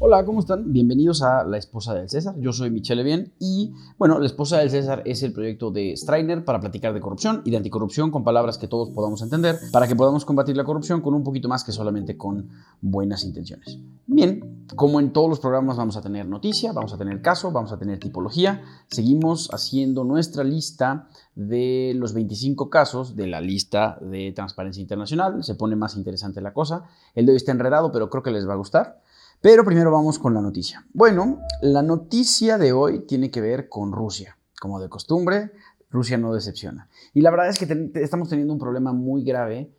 Hola, ¿cómo están? Bienvenidos a La Esposa del César. Yo soy Michelle Bien y, bueno, La Esposa del César es el proyecto de Strainer para platicar de corrupción y de anticorrupción con palabras que todos podamos entender para que podamos combatir la corrupción con un poquito más que solamente con buenas intenciones. Bien, como en todos los programas vamos a tener noticia, vamos a tener caso, vamos a tener tipología. Seguimos haciendo nuestra lista de los 25 casos de la lista de Transparencia Internacional. Se pone más interesante la cosa. El de hoy está enredado, pero creo que les va a gustar. Pero primero vamos con la noticia. Bueno, la noticia de hoy tiene que ver con Rusia. Como de costumbre, Rusia no decepciona. Y la verdad es que estamos teniendo un problema muy grave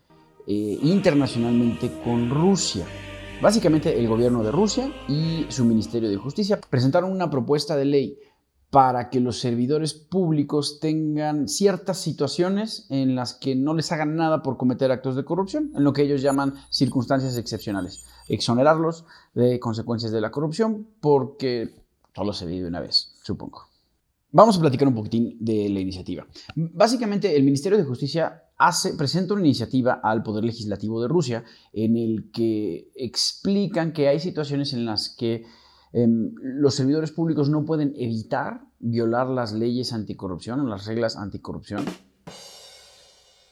internacionalmente con Rusia. Básicamente el gobierno de Rusia y su Ministerio de Justicia presentaron una propuesta de ley para que los servidores públicos tengan ciertas situaciones en las que no les hagan nada por cometer actos de corrupción, en lo que ellos llaman circunstancias excepcionales. Exonerarlos de consecuencias de la corrupción porque solo se vive una vez, supongo. Vamos a platicar un poquitín de la iniciativa. Básicamente, el Ministerio de Justicia presenta una iniciativa al Poder Legislativo de Rusia en el que explican que hay situaciones en las que los servidores públicos no pueden evitar violar las leyes anticorrupción o las reglas anticorrupción.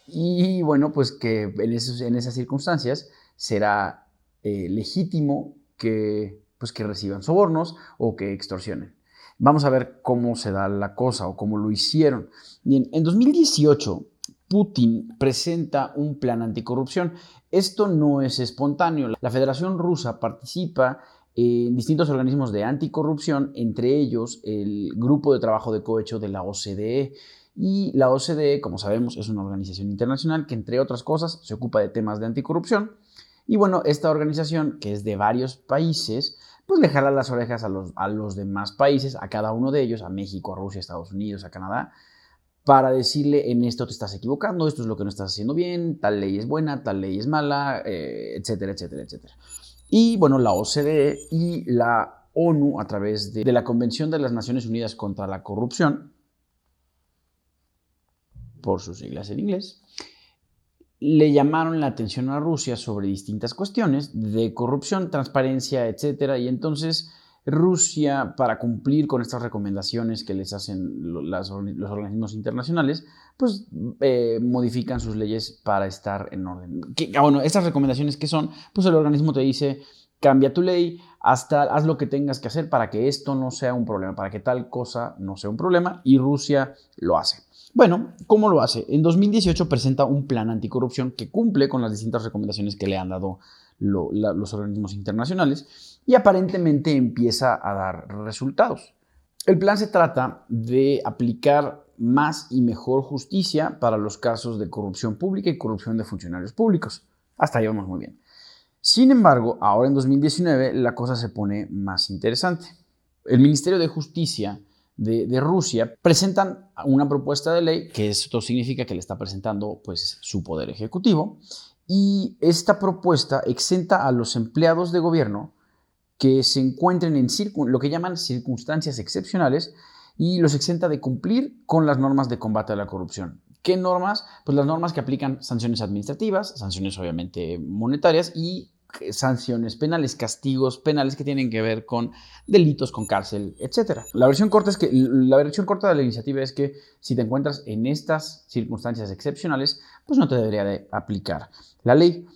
Y bueno, pues que en esas circunstancias será legítimo que reciban sobornos o que extorsionen. Vamos a ver cómo se da la cosa o cómo lo hicieron. Bien, en 2018, Putin presenta un plan anticorrupción. Esto no es espontáneo. La Federación Rusa participa en distintos organismos de anticorrupción, entre ellos el Grupo de Trabajo de Cohecho de la OCDE. Y la OCDE, como sabemos, es una organización internacional que, entre otras cosas, se ocupa de temas de anticorrupción. Y bueno, esta organización, que es de varios países, pues le jala las orejas a los demás países, a cada uno de ellos, a México, a Rusia, a Estados Unidos, a Canadá, para decirle: en esto te estás equivocando, esto es lo que no estás haciendo bien, tal ley es buena, tal ley es mala, etcétera, etcétera, etcétera. Y bueno, la OCDE y la ONU, a través de la Convención de las Naciones Unidas contra la Corrupción, por sus siglas en inglés, le llamaron la atención a Rusia sobre distintas cuestiones de corrupción, transparencia, etcétera. Y entonces Rusia, para cumplir con estas recomendaciones que les hacen los organismos internacionales, pues modifican sus leyes para estar en orden. Bueno, estas recomendaciones que son, pues el organismo te dice: cambia tu ley, haz lo que tengas que hacer para que esto no sea un problema, para que tal cosa no sea un problema, y Rusia lo hace. Bueno, ¿cómo lo hace? En 2018 presenta un plan anticorrupción que cumple con las distintas recomendaciones que le han dado los organismos internacionales y aparentemente empieza a dar resultados. El plan se trata de aplicar más y mejor justicia para los casos de corrupción pública y corrupción de funcionarios públicos. Hasta ahí vamos muy bien. Sin embargo, ahora en 2019 la cosa se pone más interesante. El Ministerio de Justicia de Rusia presentan una propuesta de ley, que esto significa que le está presentando pues su poder ejecutivo, y esta propuesta exenta a los empleados de gobierno que se encuentren en lo que llaman circunstancias excepcionales, y los exenta de cumplir con las normas de combate a la corrupción. ¿Qué normas? Pues las normas que aplican sanciones administrativas, sanciones obviamente monetarias y sanciones penales, castigos penales que tienen que ver con delitos, con cárcel, etc. La versión corta de la iniciativa es que si te encuentras en estas circunstancias excepcionales, pues no te debería de aplicar la ley.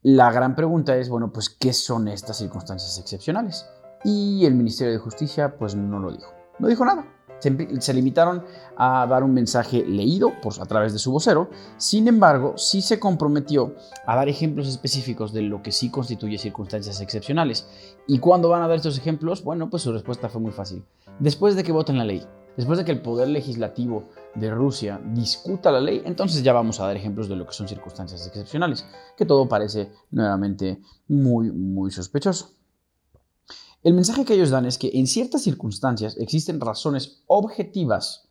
La gran pregunta es, bueno, pues ¿qué son estas circunstancias excepcionales? Y el Ministerio de Justicia pues no lo dijo. No dijo nada. Se limitaron a dar un mensaje leído a través de su vocero. Sin embargo, sí se comprometió a dar ejemplos específicos de lo que sí constituye circunstancias excepcionales. ¿Y cuándo van a dar estos ejemplos? Bueno, pues su respuesta fue muy fácil. Después de que voten la ley, después de que el Poder Legislativo de Rusia discuta la ley, entonces ya vamos a dar ejemplos de lo que son circunstancias excepcionales, que todo parece nuevamente muy, muy sospechoso. El mensaje que ellos dan es que en ciertas circunstancias existen razones objetivas,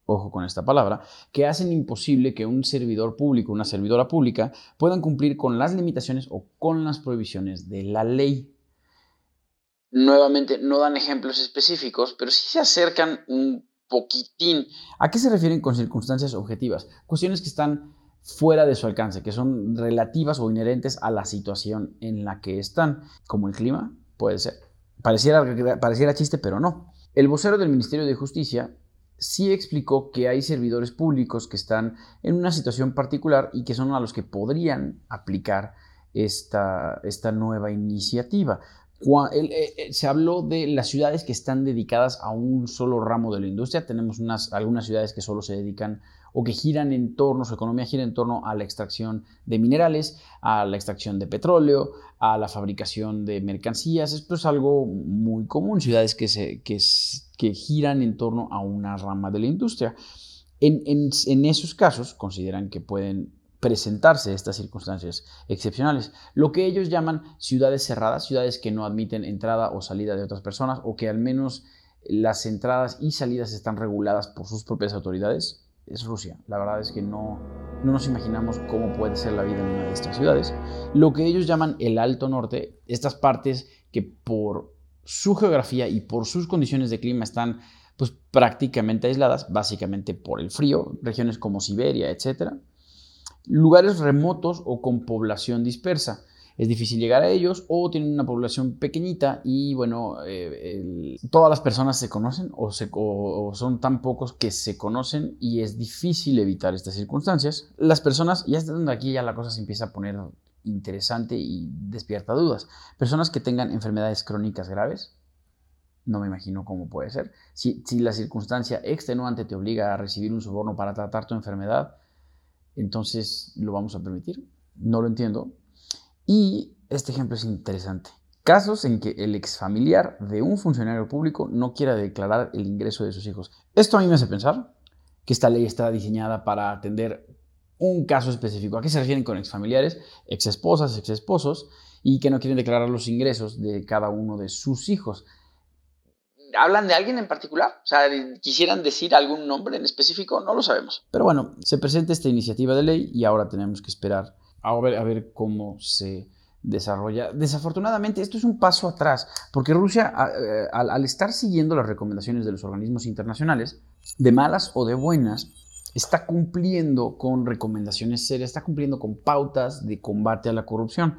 ojo con esta palabra, que hacen imposible que un servidor público, una servidora pública, puedan cumplir con las limitaciones o con las prohibiciones de la ley. Nuevamente, no dan ejemplos específicos, pero sí se acercan un poquitín. ¿A qué se refieren con circunstancias objetivas? Cuestiones que están fuera de su alcance, que son relativas o inherentes a la situación en la que están, como el clima, puede ser. Pareciera chiste, pero no. El vocero del Ministerio de Justicia sí explicó que hay servidores públicos que están en una situación particular y que son a los que podrían aplicar esta nueva iniciativa. Se habló de las ciudades que están dedicadas a un solo ramo de la industria. Tenemos algunas ciudades que solo se dedican o que giran en torno, su economía gira en torno a la extracción de minerales, a la extracción de petróleo, a la fabricación de mercancías. Esto es algo muy común, ciudades que giran en torno a una rama de la industria. En esos casos consideran que pueden presentarse estas circunstancias excepcionales, lo que ellos llaman ciudades cerradas, ciudades que no admiten entrada o salida de otras personas, o que al menos las entradas y salidas están reguladas por sus propias autoridades. Es Rusia. La verdad es que no nos imaginamos cómo puede ser la vida en una de estas ciudades. Lo que ellos llaman el Alto Norte, estas partes que por su geografía y por sus condiciones de clima están pues prácticamente aisladas, básicamente por el frío, regiones como Siberia, etc. Lugares remotos o con población dispersa. Es difícil llegar a ellos o tienen una población pequeñita y bueno, todas las personas se conocen o son tan pocos que se conocen y es difícil evitar estas circunstancias. Las personas, ya estando aquí ya la cosa se empieza a poner interesante y despierta dudas. Personas que tengan enfermedades crónicas graves, no me imagino cómo puede ser. Si la circunstancia extenuante te obliga a recibir un soborno para tratar tu enfermedad, entonces ¿lo vamos a permitir? No lo entiendo. Y este ejemplo es interesante. Casos en que el exfamiliar de un funcionario público no quiera declarar el ingreso de sus hijos. Esto a mí me hace pensar que esta ley está diseñada para atender un caso específico. ¿A qué se refieren con exfamiliares? Exesposas, exesposos, y que no quieren declarar los ingresos de cada uno de sus hijos. ¿Hablan de alguien en particular? O sea, ¿quisieran decir algún nombre en específico? No lo sabemos. Pero bueno, se presenta esta iniciativa de ley y ahora tenemos que esperar a ver cómo se desarrolla. Desafortunadamente, esto es un paso atrás, porque Rusia, al estar siguiendo las recomendaciones de los organismos internacionales, de malas o de buenas, está cumpliendo con recomendaciones serias, está cumpliendo con pautas de combate a la corrupción.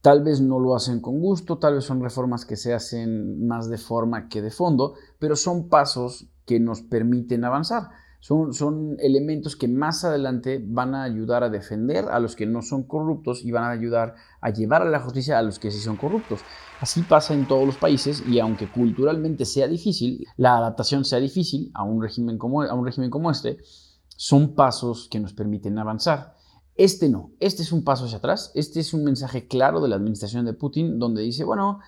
Tal vez no lo hacen con gusto, tal vez son reformas que se hacen más de forma que de fondo, pero son pasos que nos permiten avanzar. Son elementos que más adelante van a ayudar a defender a los que no son corruptos y van a ayudar a llevar a la justicia a los que sí son corruptos. Así pasa en todos los países y aunque culturalmente sea difícil, la adaptación sea difícil a un régimen como este, son pasos que nos permiten avanzar. Este no, este es un paso hacia atrás, este es un mensaje claro de la administración de Putin donde dice, bueno,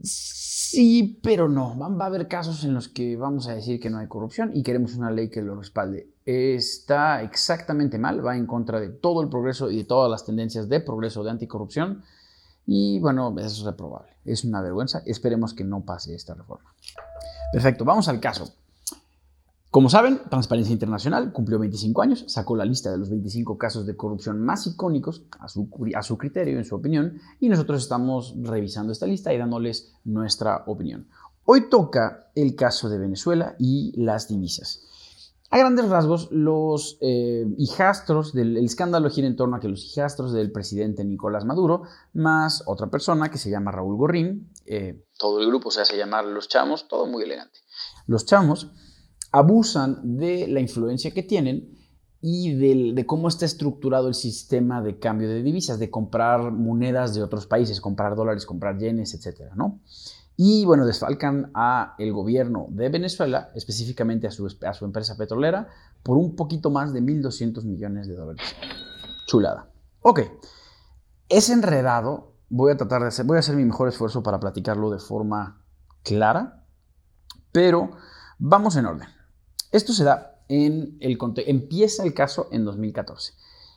sí, pero no, va a haber casos en los que vamos a decir que no hay corrupción y queremos una ley que lo respalde. Está exactamente mal, va en contra de todo el progreso y de todas las tendencias de progreso de anticorrupción y bueno, eso es reprobable, es una vergüenza, esperemos que no pase esta reforma. Perfecto, vamos al caso. Como saben, Transparencia Internacional cumplió 25 años, sacó la lista de los 25 casos de corrupción más icónicos a su criterio, en su opinión, y nosotros estamos revisando esta lista y dándoles nuestra opinión. Hoy toca el caso de Venezuela y las divisas. A grandes rasgos, los hijastros el escándalo gira en torno a que los hijastros del presidente Nicolás Maduro, más otra persona que se llama Raúl Gorrín, todo el grupo se hace llamar Los Chamos, todo muy elegante. Los Chamos abusan de la influencia que tienen y de cómo está estructurado el sistema de cambio de divisas, de comprar monedas de otros países, comprar dólares, comprar yenes, etc., ¿no? Y bueno, desfalcan al gobierno de Venezuela, específicamente a su empresa petrolera, por un poquito más de $1.200 millones. Chulada. Ok, es enredado, voy a hacer mi mejor esfuerzo para platicarlo de forma clara, pero vamos en orden. Esto se da empieza el caso en 2014.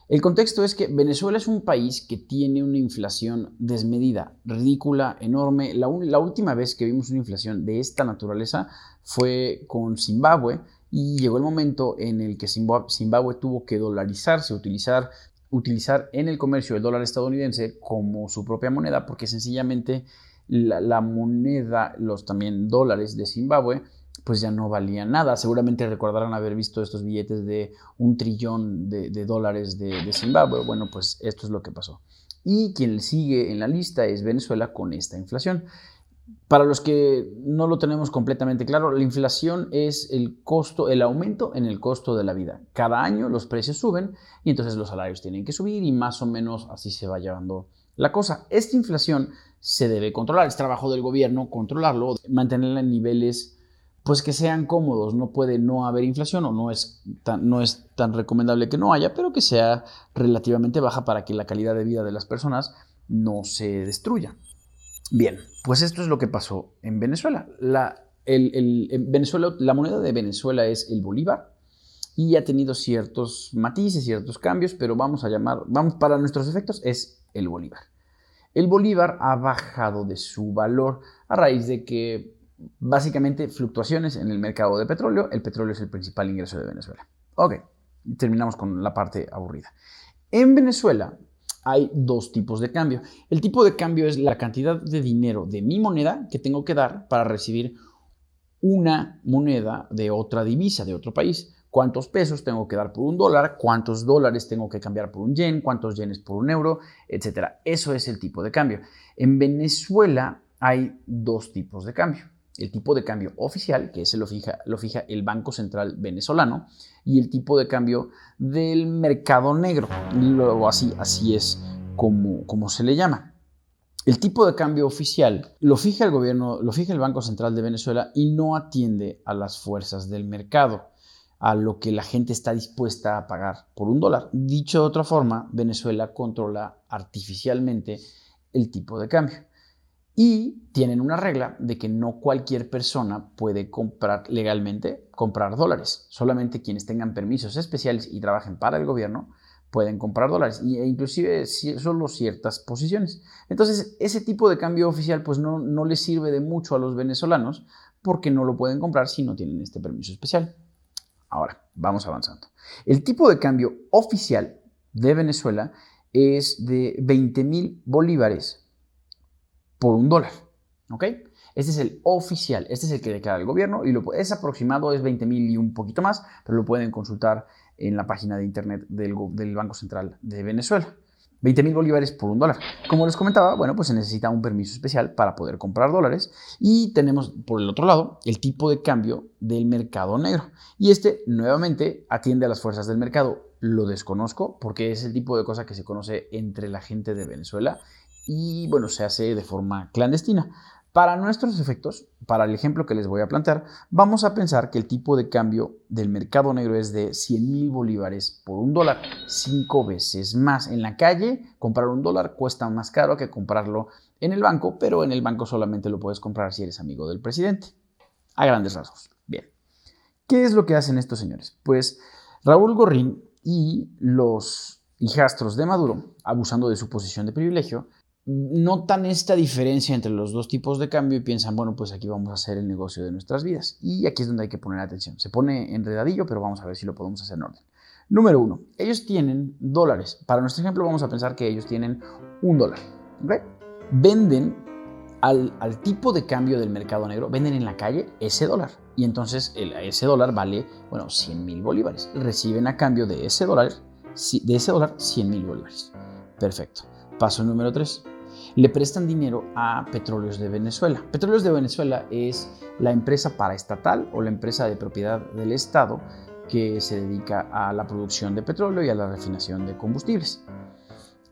El contexto es que Venezuela es un país que tiene una inflación desmedida, ridícula, enorme. La última vez que vimos una inflación de esta naturaleza fue con Zimbabue y llegó el momento en el que Zimbabue tuvo que dolarizarse, utilizar en el comercio el dólar estadounidense como su propia moneda porque sencillamente la moneda, los también dólares de Zimbabue, pues ya no valían nada. Seguramente recordarán haber visto estos billetes de $1 trillón de dólares de Zimbabue. Bueno, pues esto es lo que pasó. Y quien le sigue en la lista es Venezuela con esta inflación. Para los que no lo tenemos completamente claro, la inflación es el costo, el aumento en el costo de la vida. Cada año los precios suben y entonces los salarios tienen que subir y más o menos así se va llevando la cosa. Esta inflación se debe controlar, es trabajo del gobierno controlarlo, mantenerla en niveles pues que sean cómodos. No puede no haber inflación o no es tan recomendable que no haya, pero que sea relativamente baja para que la calidad de vida de las personas no se destruya. Bien, pues esto es lo que pasó en Venezuela. En Venezuela, la moneda de Venezuela es el bolívar y ha tenido ciertos matices, ciertos cambios, pero para nuestros efectos, es el bolívar. El bolívar ha bajado de su valor a raíz de que, básicamente, fluctuaciones en el mercado de petróleo. El petróleo es el principal ingreso de Venezuela. Ok, terminamos con la parte aburrida. En Venezuela hay dos tipos de cambio. El tipo de cambio es la cantidad de dinero de mi moneda que tengo que dar para recibir una moneda de otra divisa, de otro país. Cuántos pesos tengo que dar por $1, cuántos dólares tengo que cambiar por un yen, cuántos yenes por un euro, etc. Eso es el tipo de cambio. En Venezuela hay dos tipos de cambio. El tipo de cambio oficial, que ese lo fija el Banco Central venezolano, y el tipo de cambio del mercado negro. Así es como se le llama. El tipo de cambio oficial lo fija el gobierno, lo fija el Banco Central de Venezuela y no atiende a las fuerzas del mercado, a lo que la gente está dispuesta a pagar por $1. Dicho de otra forma, Venezuela controla artificialmente el tipo de cambio. Y tienen una regla de que no cualquier persona puede legalmente comprar dólares. Solamente quienes tengan permisos especiales y trabajen para el gobierno pueden comprar dólares, e inclusive solo ciertas posiciones. Entonces, ese tipo de cambio oficial pues no les sirve de mucho a los venezolanos porque no lo pueden comprar si no tienen este permiso especial. Ahora, vamos avanzando. El tipo de cambio oficial de Venezuela es de 20,000 bolívares por $1, ¿ok? Este es el oficial, este es el que declara el gobierno y es aproximado, es 20,000 y un poquito más, pero lo pueden consultar en la página de internet del Banco Central de Venezuela. 20,000 bolívares por $1. Como les comentaba, bueno, pues se necesita un permiso especial para poder comprar dólares. Y tenemos, por el otro lado, el tipo de cambio del mercado negro. Y este, nuevamente, atiende a las fuerzas del mercado. Lo desconozco porque es el tipo de cosa que se conoce entre la gente de Venezuela y, bueno, se hace de forma clandestina. Para nuestros efectos, para el ejemplo que les voy a plantear, vamos a pensar que el tipo de cambio del mercado negro es de 100,000 bolívares por $1, 5 veces más. En la calle, comprar $1 cuesta más caro que comprarlo en el banco, pero en el banco solamente lo puedes comprar si eres amigo del presidente. A grandes rasgos. Bien. ¿Qué es lo que hacen estos señores? Pues Raúl Gorrín y los hijastros de Maduro, abusando de su posición de privilegio, notan esta diferencia entre los dos tipos de cambio y piensan, bueno, pues aquí vamos a hacer el negocio de nuestras vidas. Y aquí es donde hay que poner atención. Se pone enredadillo, pero vamos a ver si lo podemos hacer en orden. Número 1. Ellos tienen dólares. Para nuestro ejemplo vamos a pensar que ellos tienen $1. ¿Okay? Venden al tipo de cambio del mercado negro, venden en la calle ese dólar. Y entonces ese dólar vale, 100,000 bolívares. Reciben a cambio de ese dólar 100,000 bolívares. Perfecto. Paso número 3. Le prestan dinero a Petróleos de Venezuela. Petróleos de Venezuela es la empresa paraestatal o la empresa de propiedad del Estado que se dedica a la producción de petróleo y a la refinación de combustibles.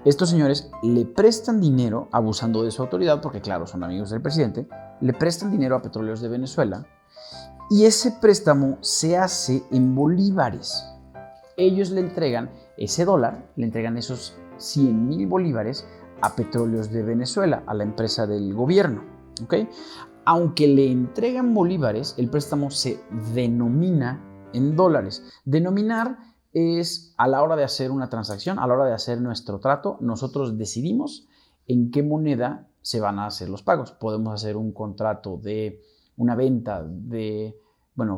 Estos señores le prestan dinero, abusando de su autoridad, porque claro, son amigos del presidente, le prestan dinero a Petróleos de Venezuela y ese préstamo se hace en bolívares. Ellos le entregan ese dólar, le entregan esos 100,000 bolívares a Petróleos de Venezuela, a la empresa del gobierno. ¿Okay? Aunque le entregan bolívares, el préstamo se denomina en dólares. Denominar es a la hora de hacer una transacción, a la hora de hacer nuestro trato, nosotros decidimos en qué moneda se van a hacer los pagos. Podemos hacer un contrato de una venta de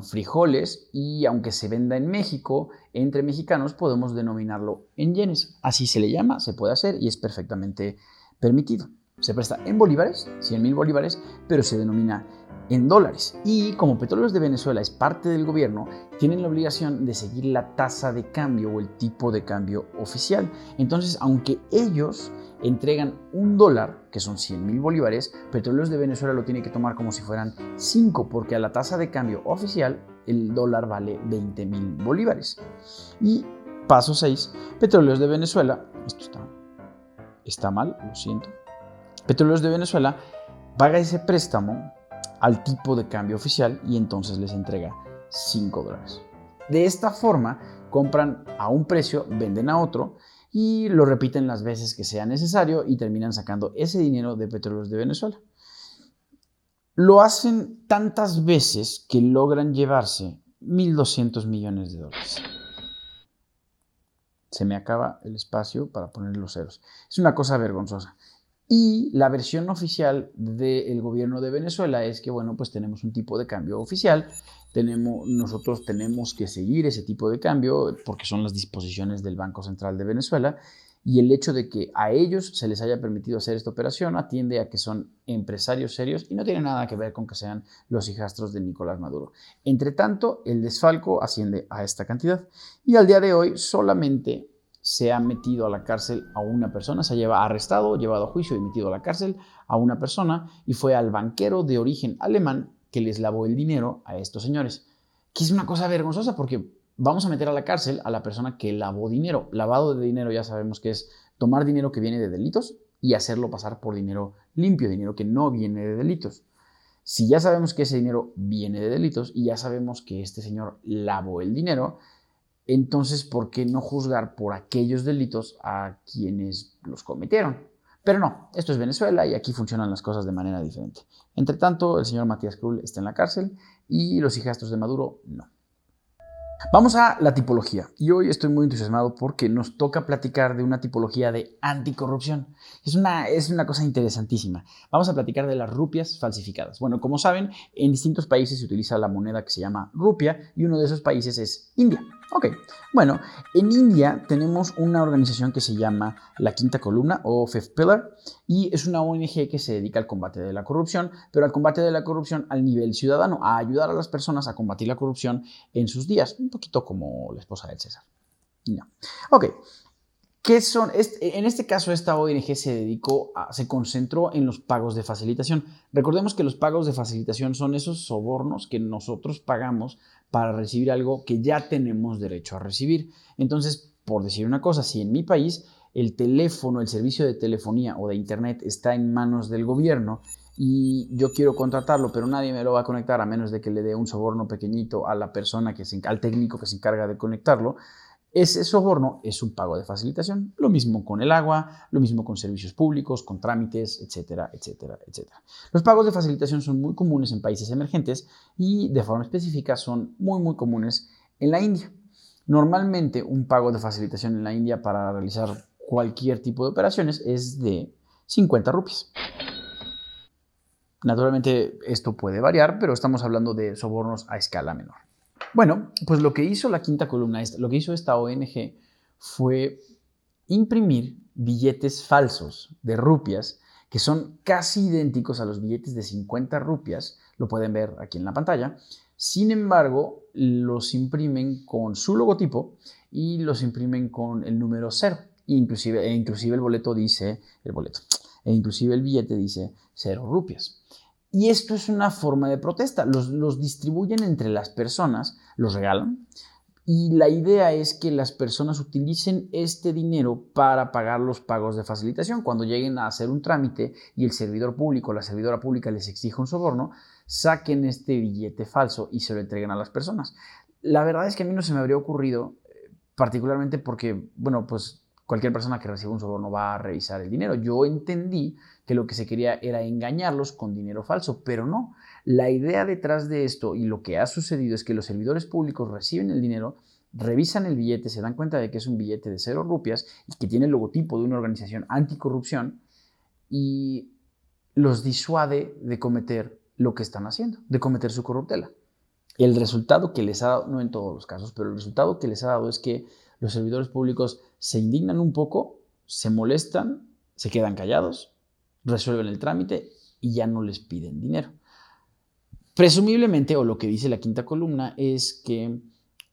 frijoles y aunque se venda en México, entre mexicanos podemos denominarlo en yenes. Así se le llama, se puede hacer y es perfectamente permitido. Se presta en bolívares, 100,000 bolívares, pero se denomina en dólares. Y como Petróleos de Venezuela es parte del gobierno, tienen la obligación de seguir la tasa de cambio o el tipo de cambio oficial. Entonces, aunque ellos entregan $1, que son 100,000 bolívares, Petróleos de Venezuela lo tiene que tomar como si fueran 5, porque a la tasa de cambio oficial el dólar vale 20,000 bolívares. Y paso 6, Petróleos de Venezuela, esto está mal, lo siento. Petróleos de Venezuela paga ese préstamo al tipo de cambio oficial y entonces les entrega $5. De esta forma, compran a un precio, venden a otro y lo repiten las veces que sea necesario y terminan sacando ese dinero de Petróleos de Venezuela. Lo hacen tantas veces que logran llevarse $1,200 millones. Se me acaba el espacio para poner los ceros. Es una cosa vergonzosa. Y la versión oficial del gobierno de Venezuela es que, bueno, pues tenemos un tipo de cambio oficial, nosotros tenemos que seguir ese tipo de cambio porque son las disposiciones del Banco Central de Venezuela, y el hecho de que a ellos se les haya permitido hacer esta operación atiende a que son empresarios serios y no tiene nada que ver con que sean los hijastros de Nicolás Maduro. Entre tanto, el desfalco asciende a esta cantidad y al día de hoy solamente se ha metido a la cárcel a una persona, se ha arrestado, llevado a juicio y metido a la cárcel a una persona, y fue al banquero de origen alemán que les lavó el dinero a estos señores. Que es una cosa vergonzosa porque vamos a meter a la cárcel a la persona que lavó dinero. Lavado de dinero ya sabemos que es tomar dinero que viene de delitos y hacerlo pasar por dinero limpio, dinero que no viene de delitos. Si ya sabemos que ese dinero viene de delitos y ya sabemos que este señor lavó el dinero, entonces, ¿por qué no juzgar por aquellos delitos a quienes los cometieron? Pero no, esto es Venezuela y aquí funcionan las cosas de manera diferente. Entre tanto, el señor Matías Krul está en la cárcel y los hijastros de Maduro no. Vamos a la tipología, y hoy estoy muy entusiasmado porque nos toca platicar de una tipología de anticorrupción. Es una cosa interesantísima. Vamos a platicar de las rupias falsificadas. Bueno, como saben, en distintos países se utiliza la moneda que se llama rupia y uno de esos países es India. Ok, bueno, en India tenemos una organización que se llama La Quinta Columna o Fifth Pillar, y es una ONG que se dedica al combate de la corrupción, pero al combate de la corrupción al nivel ciudadano, a ayudar a las personas a combatir la corrupción en sus días, un poquito como la esposa del César. No. Ok, ¿qué son? En este caso, esta ONG se concentró en los pagos de facilitación. Recordemos que los pagos de facilitación son esos sobornos que nosotros pagamos para recibir algo que ya tenemos derecho a recibir. Entonces, por decir una cosa, si en mi país el teléfono, el servicio de telefonía o de internet está en manos del gobierno y yo quiero contratarlo, pero nadie me lo va a conectar a menos de que le dé un soborno pequeñito a la persona, al técnico que se encarga de conectarlo, ese soborno es un pago de facilitación. Lo mismo con el agua, lo mismo con servicios públicos, con trámites, etcétera, etcétera, etcétera. Los pagos de facilitación son muy comunes en países emergentes y de forma específica son muy comunes en la India. Normalmente un pago de facilitación en la India para realizar cualquier tipo de operaciones es de 50 rupias. Naturalmente esto puede variar, pero estamos hablando de sobornos a escala menor. Bueno, pues lo que hizo la Quinta Columna, lo que hizo esta ONG fue imprimir billetes falsos de rupias que son casi idénticos a los billetes de 50 rupias, lo pueden ver aquí en la pantalla. Sin embargo, los imprimen con su logotipo y los imprimen con el número 0. Inclusive el billete dice 0 rupias. Y esto es una forma de protesta. Los distribuyen entre las personas, los regalan, y la idea es que las personas utilicen este dinero para pagar los pagos de facilitación. Cuando lleguen a hacer un trámite y el servidor público o la servidora pública les exija un soborno, saquen este billete falso y se lo entreguen a las personas. La verdad es que a mí no se me habría ocurrido, particularmente porque, bueno, pues cualquier persona que reciba un soborno va a revisar el dinero. Yo entendí que lo que se quería era engañarlos con dinero falso, pero no. La idea detrás de esto y lo que ha sucedido es que los servidores públicos reciben el dinero, revisan el billete, se dan cuenta de que es un billete de 0 rupias y que tiene el logotipo de una organización anticorrupción y los disuade de cometer lo que están haciendo, de cometer su corruptela. El resultado que les ha dado, no en todos los casos, pero el resultado que les ha dado es que los servidores públicos se indignan un poco, se molestan, se quedan callados, resuelven el trámite y ya no les piden dinero. Presumiblemente, o lo que dice la quinta columna, es que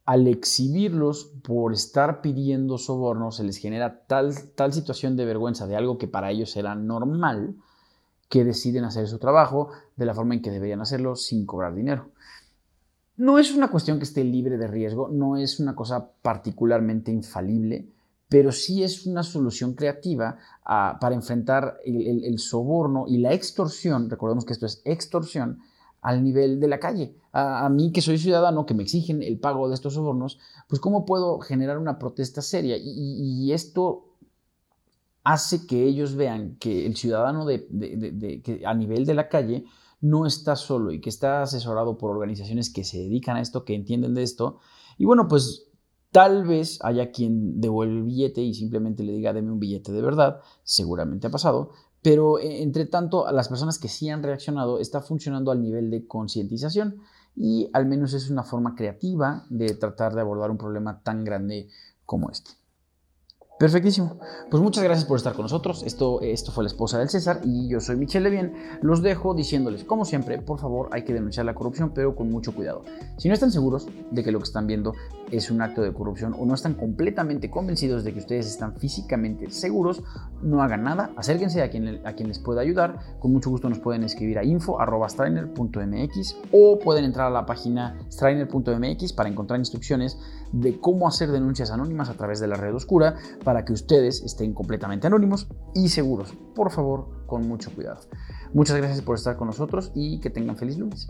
al exhibirlos por estar pidiendo sobornos, se les genera tal situación de vergüenza de algo que para ellos era normal, que deciden hacer su trabajo de la forma en que deberían hacerlo sin cobrar dinero. No es una cuestión que esté libre de riesgo, no es una cosa particularmente infalible, pero sí es una solución creativa para enfrentar el soborno y la extorsión. Recordemos que esto es extorsión al nivel de la calle. A mí, que soy ciudadano, que me exigen el pago de estos sobornos, pues ¿cómo puedo generar una protesta seria? Y esto hace que ellos vean que el ciudadano que a nivel de la calle no está solo y que está asesorado por organizaciones que se dedican a esto, que entienden de esto. Y bueno, pues tal vez haya quien devuelve el billete y simplemente le diga, deme un billete de verdad. Seguramente ha pasado. Pero entre tanto, a las personas que sí han reaccionado, está funcionando al nivel de concientización y al menos es una forma creativa de tratar de abordar un problema tan grande como este. Perfectísimo. Pues muchas gracias por estar con nosotros. Esto fue La Esposa del César y yo soy Michelle Levien. Los dejo diciéndoles, como siempre, por favor, hay que denunciar la corrupción, pero con mucho cuidado. Si no están seguros de que lo que están viendo es un acto de corrupción o no están completamente convencidos de que ustedes están físicamente seguros, no hagan nada. Acérquense a quien les pueda ayudar. Con mucho gusto nos pueden escribir a info@strainer.mx o pueden entrar a la página strainer.mx para encontrar instrucciones de cómo hacer denuncias anónimas a través de la red oscura para que ustedes estén completamente anónimos y seguros. Por favor, con mucho cuidado. Muchas gracias por estar con nosotros y que tengan feliz lunes.